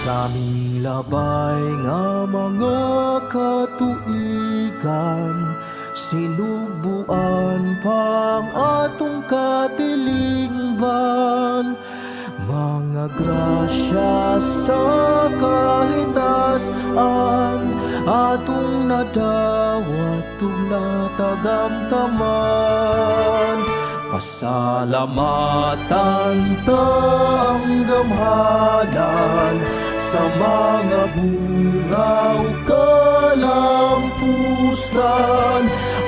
Sa aming labay nga mga katuigan, sinubuan pang atong katilingban. Mga grasya sa kahitasan, atong nadawat ug natagamtaman. Pasalamatan ta ang gamhanan sa mga bunga ug kalampusan.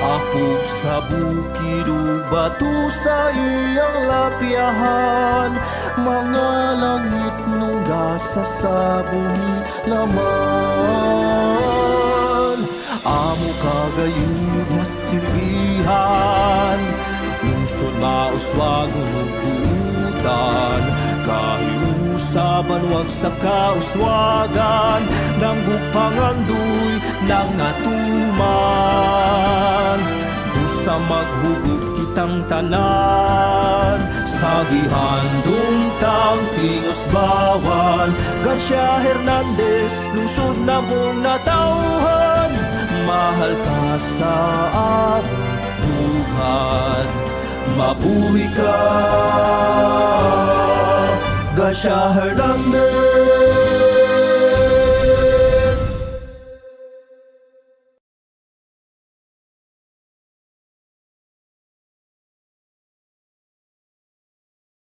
Apog sa bukid ug bato sa iyang lapyahan, mga langit nugasa sa bungi laman. Amo kagayud masilbihan, lungsod mauswag ug buutan. Kahiusaban wag sa kauswagan, nanggug pangandoy nang natuman. Busa maghugot kitang tanan, sa gihandong tang Tingos Bawan. Garcia Hernandez, lungsod na mong natauhan, mahal ka sa aming buhat. Mabuhi ka, Garcia Hernandez.